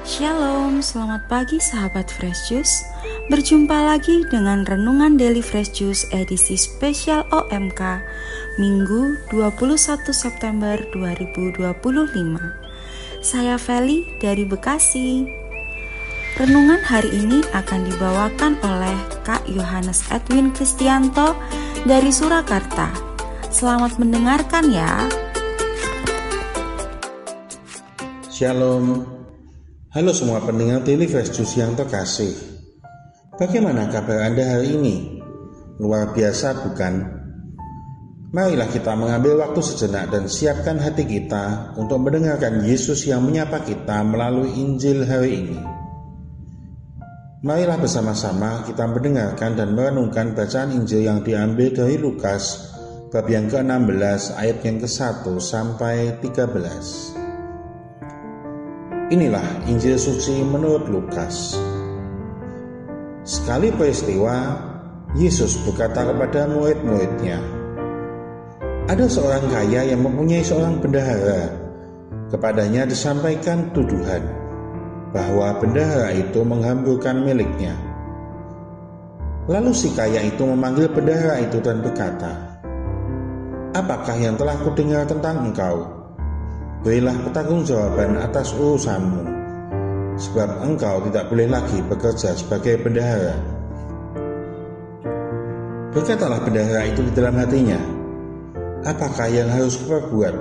Shalom, selamat pagi sahabat Fresh Juice. Berjumpa lagi dengan Renungan Daily Fresh Juice edisi spesial OMK Minggu 21 September 2025. Saya Feli dari Bekasi. Renungan hari ini akan dibawakan oleh Kak Yohanes Edwin Kristianto dari Surakarta. Selamat mendengarkan ya. Shalom. Halo semua pendengar Daily Fresh Juice yang terkasih. Bagaimana kabar Anda hari ini? Luar biasa bukan? Marilah kita mengambil waktu sejenak dan siapkan hati kita untuk mendengarkan Yesus yang menyapa kita melalui Injil hari ini. Marilah bersama-sama kita mendengarkan dan merenungkan bacaan Injil yang diambil dari Lukas bab yang ke-16 ayat yang ke-1 sampai 13. Inilah Injil suci menurut Lukas. Sekali peristiwa, Yesus berkata kepada murid-muridnya, "Ada seorang kaya yang mempunyai seorang bendahara. Kepadanya disampaikan tuduhan bahwa bendahara itu menghamburkan miliknya. Lalu si kaya itu memanggil bendahara itu dan berkata, 'Apakah yang telah kudengar tentang engkau? Berilah pertanggungjawaban atas urusanmu, sebab engkau tidak boleh lagi bekerja sebagai bendahara.' Berkatalah bendahara itu di dalam hatinya, 'Apakah yang harus kuperbuat?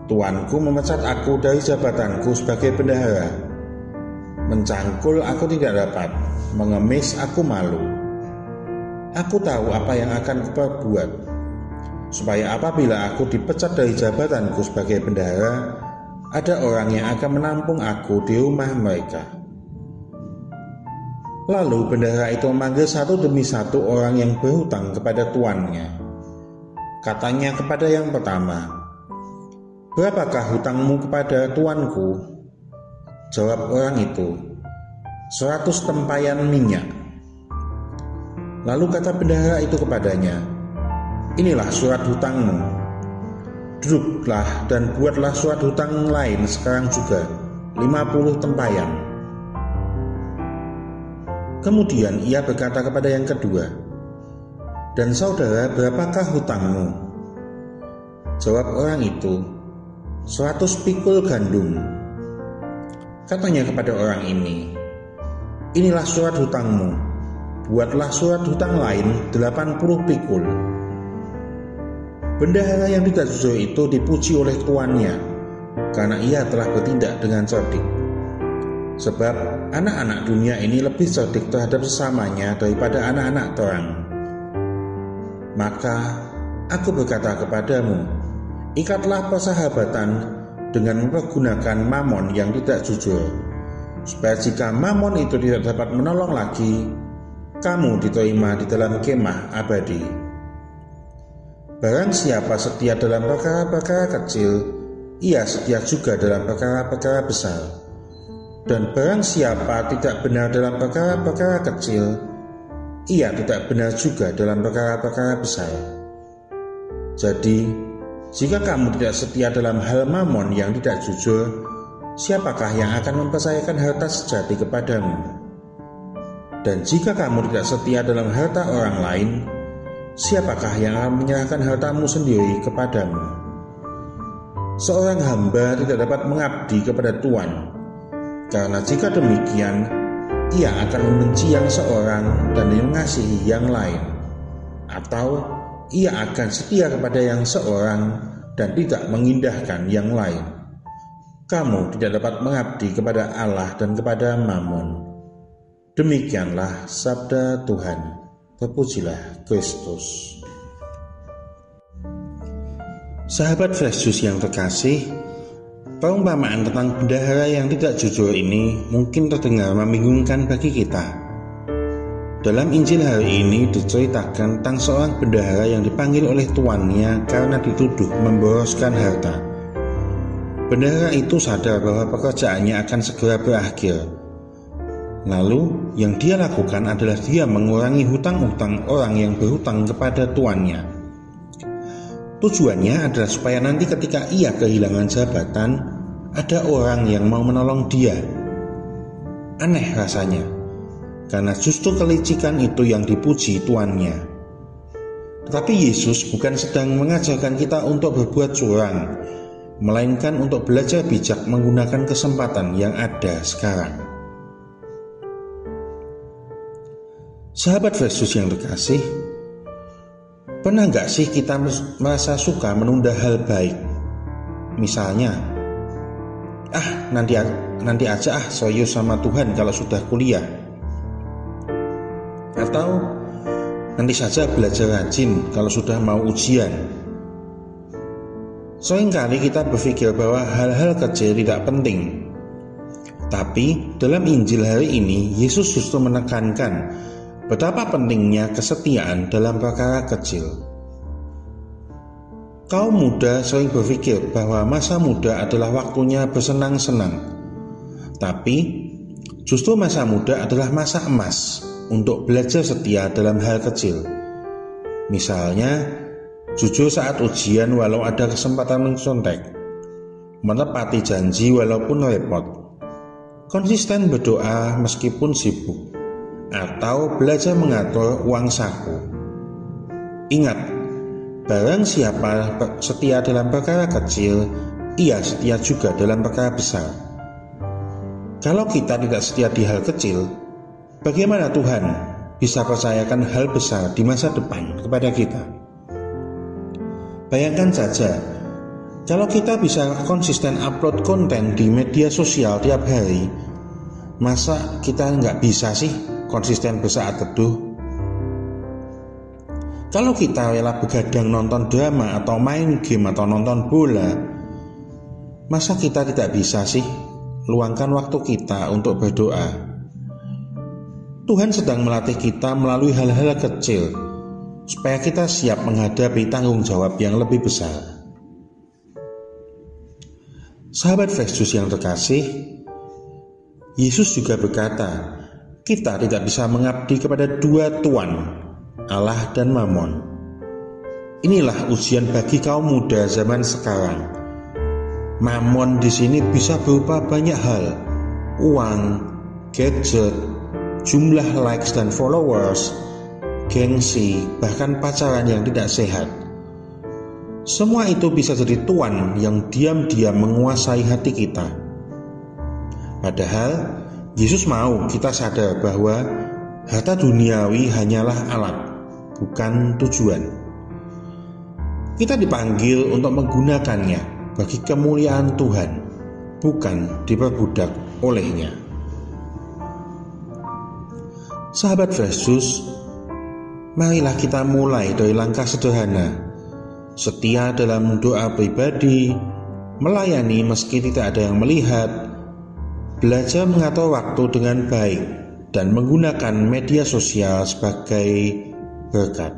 Tuanku memecat aku dari jabatanku sebagai bendahara. Mencangkul aku tidak dapat, mengemis aku malu. Aku tahu apa yang akan kuperbuat, supaya apabila aku dipecat dari jabatanku sebagai bendahara, ada orang yang akan menampung aku di rumah mereka.' Lalu bendahara itu memanggil satu demi satu orang yang berhutang kepada tuannya. Katanya kepada yang pertama, 'Berapakah hutangmu kepada tuanku?' Jawab orang itu, 100 tempayan minyak. Lalu kata bendahara itu kepadanya, 'Inilah surat hutangmu. Duduklah dan buatlah surat hutang lain sekarang juga, 50 tempayan.' Kemudian ia berkata kepada yang kedua, 'Dan saudara, berapakah hutangmu?' Jawab orang itu, 100 pikul gandum. Katanya kepada orang ini, 'Inilah surat hutangmu. Buatlah surat hutang lain 80 pikul.' Bendahara yang tidak jujur itu dipuji oleh tuannya karena ia telah bertindak dengan cerdik. Sebab anak-anak dunia ini lebih cerdik terhadap sesamanya daripada anak-anak terang. Maka aku berkata kepadamu, ikatlah persahabatan dengan mempergunakan mamon yang tidak jujur, supaya jika mamon itu tidak dapat menolong lagi, kamu diterima di dalam kemah abadi. Barang siapa setia dalam perkara-perkara kecil, ia setia juga dalam perkara-perkara besar. Dan barang siapa tidak benar dalam perkara-perkara kecil, ia tidak benar juga dalam perkara-perkara besar. Jadi, jika kamu tidak setia dalam hal mamon yang tidak jujur, siapakah yang akan mempercayakan harta sejati kepadamu? Dan jika kamu tidak setia dalam harta orang lain, siapakah yang akan menyerahkan hartamu sendiri kepadamu? Seorang hamba tidak dapat mengabdi kepada tuan, karena jika demikian, ia akan membenci yang seorang dan mengasihi yang lain, atau ia akan setia kepada yang seorang dan tidak mengindahkan yang lain. Kamu tidak dapat mengabdi kepada Allah dan kepada Mammon. Demikianlah sabda Tuhan. Terpujilah Kristus. Sahabat Fresh Juice yang terkasih, perumpamaan tentang bendahara yang tidak jujur ini mungkin terdengar membingungkan bagi kita. Dalam Injil hari ini diceritakan tentang seorang bendahara yang dipanggil oleh tuannya karena dituduh memboroskan harta. Bendahara itu sadar bahwa pekerjaannya akan segera berakhir. Lalu yang dia lakukan adalah dia mengurangi hutang-hutang orang yang berhutang kepada tuannya. Tujuannya adalah supaya nanti ketika ia kehilangan jabatan, ada orang yang mau menolong dia Aneh rasanya, karena justru kelicikan itu yang dipuji tuannya. Tetapi Yesus bukan sedang mengajarkan kita untuk berbuat curang, melainkan untuk belajar bijak menggunakan kesempatan yang ada sekarang. Sahabat Fresh Juice yang terkasih, pernah gak sih kita merasa suka menunda hal baik? Misalnya, nanti aja serius sama Tuhan kalau sudah kuliah. Atau nanti saja belajar rajin kalau sudah mau ujian. Seringkali kita berpikir bahwa hal-hal kecil tidak penting. Tapi dalam Injil hari ini, Yesus justru menekankan betapa pentingnya kesetiaan dalam perkara kecil. Kaum muda sering berpikir bahwa masa muda adalah waktunya bersenang-senang. Tapi justru masa muda adalah masa emas untuk belajar setia dalam hal kecil. Misalnya, jujur saat ujian walau ada kesempatan mencontek, menepati janji walaupun repot, konsisten berdoa meskipun sibuk, atau belajar mengatur uang saku. Ingat, barang siapa setia dalam perkara kecil, ia setia juga dalam perkara besar. Kalau kita tidak setia di hal kecil, bagaimana Tuhan bisa percayakan hal besar di masa depan kepada kita? Bayangkan saja, kalau kita bisa konsisten upload konten di media sosial tiap hari, masa kita nggak bisa sih konsisten bersaat teduh? Kalau kita rela begadang nonton drama atau main game atau nonton bola, masa kita tidak bisa sih luangkan waktu kita untuk berdoa? Tuhan sedang melatih kita melalui hal-hal kecil supaya kita siap menghadapi tanggung jawab yang lebih besar. Sahabat Fresh Juice yang terkasih, Yesus juga berkata, kita tidak bisa mengabdi kepada dua tuan, Allah dan Mamon. Inilah ujian bagi kaum muda zaman sekarang. Mamon di sini bisa berupa banyak hal: uang, gadget, jumlah likes dan followers, gengsi, bahkan pacaran yang tidak sehat. Semua itu bisa jadi tuan yang diam-diam menguasai hati kita. Padahal Yesus mau kita sadar bahwa harta duniawi hanyalah alat, bukan tujuan. Kita dipanggil untuk menggunakannya bagi kemuliaan Tuhan, bukan diperbudak olehnya. Sahabat Fresh Juice, marilah kita mulai dari langkah sederhana, setia dalam doa pribadi, melayani meski tidak ada yang melihat, belajar mengatur waktu dengan baik, dan menggunakan media sosial sebagai berkat.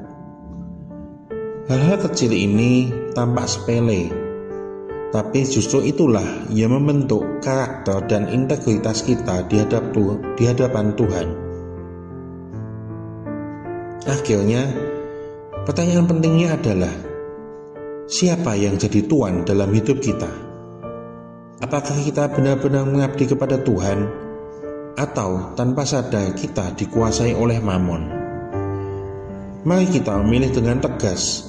Hal-hal kecil ini tampak sepele, tapi justru itulah yang membentuk karakter dan integritas kita di hadapan Tuhan. Akhirnya, pertanyaan pentingnya adalah, siapa yang jadi tuan dalam hidup kita? Apakah kita benar-benar mengabdi kepada Tuhan, atau tanpa sadar kita dikuasai oleh Mamon? Mari kita memilih dengan tegas,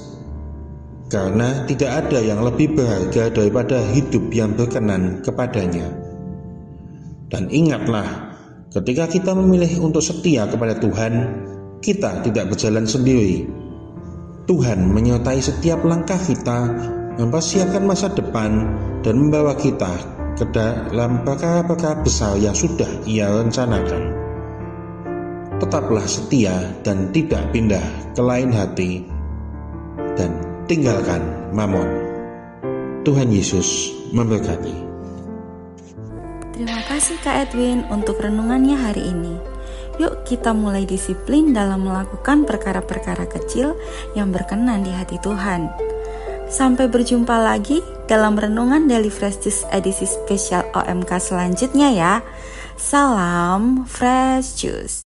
karena tidak ada yang lebih berharga daripada hidup yang berkenan kepadanya. Dan ingatlah, ketika kita memilih untuk setia kepada Tuhan, kita tidak berjalan sendiri. Tuhan menyertai setiap langkah kita, mempersiapkan masa depan, dan membawa kita ke dalam perkara-perkara besar yang sudah Ia rencanakan. Tetaplah setia dan tidak pindah ke lain hati, dan tinggalkan Mamon. Tuhan Yesus memberkati. Terima kasih Kak Edwin untuk renungannya hari ini. Yuk kita mulai disiplin dalam melakukan perkara-perkara kecil yang berkenan di hati Tuhan. Sampai berjumpa lagi dalam renungan Daily Fresh Juice edisi spesial OMK selanjutnya ya. Salam Fresh Juice.